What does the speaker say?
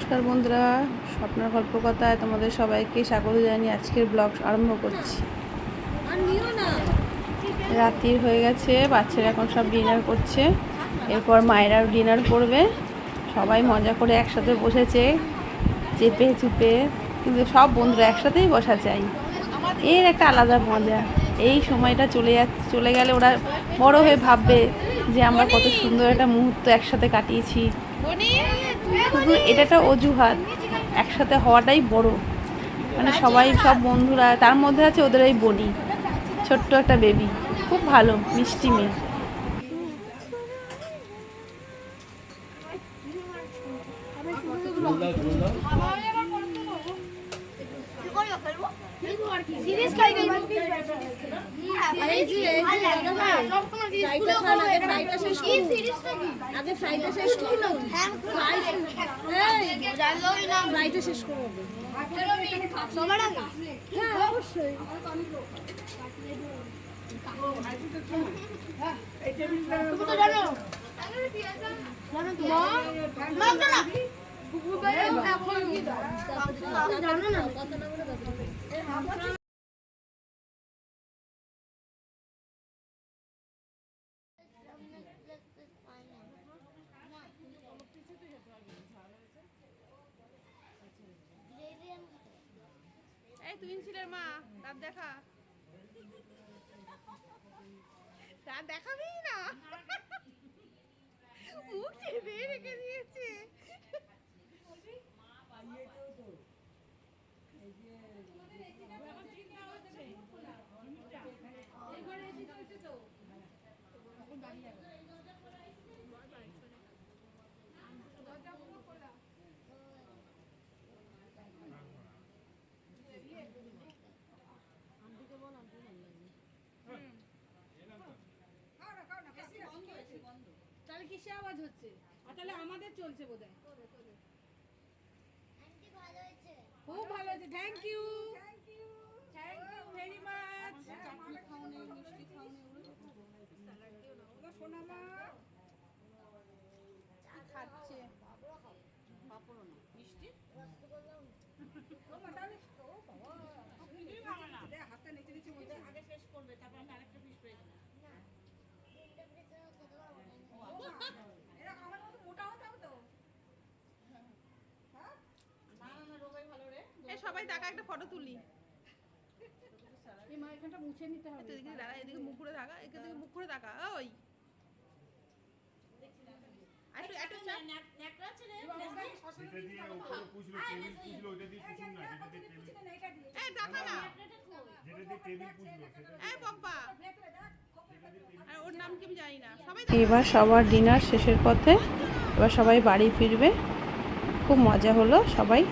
নমস্কার বন্ধুরা, স্বপ্নের গল্প কথায় তোমাদের সবাইকে স্বাগত জানিয়ে আজকের ব্লগ আরম্ভ করছি। রাত্রির হয়ে গেছে, বাচ্চারা এখন সব ডিনার করছে, এরপর মায়েরাও ডিনার করবে। সবাই মজা করে একসাথে বসেছে চেপে চুপে, কিন্তু সব বন্ধুরা একসাথেই বসা চাই, এর একটা আলাদা মজা। এই সময়টা চলে গেলে ওরা বড় হয়ে ভাববে যে আমরা কত সুন্দর একটা মুহূর্ত একসাথে কাটিয়েছি। শুধু এটা একটা অজুহাত, একসাথে হওয়াটাই বড়। মানে সব বন্ধুরা, তার মধ্যে আছে ওদের এই বনি, ছোট্ট একটা বেবি, খুব ভালো মিষ্টি মেয়ে। এই তুইনছিলের মা, দাঁত দেখা, দাঁত দেখাবি না, মুখ চেপে রেখে দিয়েছে। তাহলে কিসে আওয়াজ হচ্ছে? তাহলে আমাদের চলছে বোধহয়। খুব ভালো হয়েছে, থ্যাংক ইউ ভেরি মাচ। খাচ্ছে মিষ্টি হাতটা নিচে নিচে বলছে আগে শেষ করবে, তারপর আমি আরেকটা পিস পেয়ে যাবো। সবাই টাকা একটা ফটো তুলি। মা এখানটা মুছে নিতে হবে। এদিকে দাঁড়া, এদিকে মুখ করে থাকা, এদিকে মুখ করে থাকা। ওই এবার সবার ডিনার শেষের পথে, এবার সবাই বাড়ি ফিরবে। খুব মজা হলো, সবাই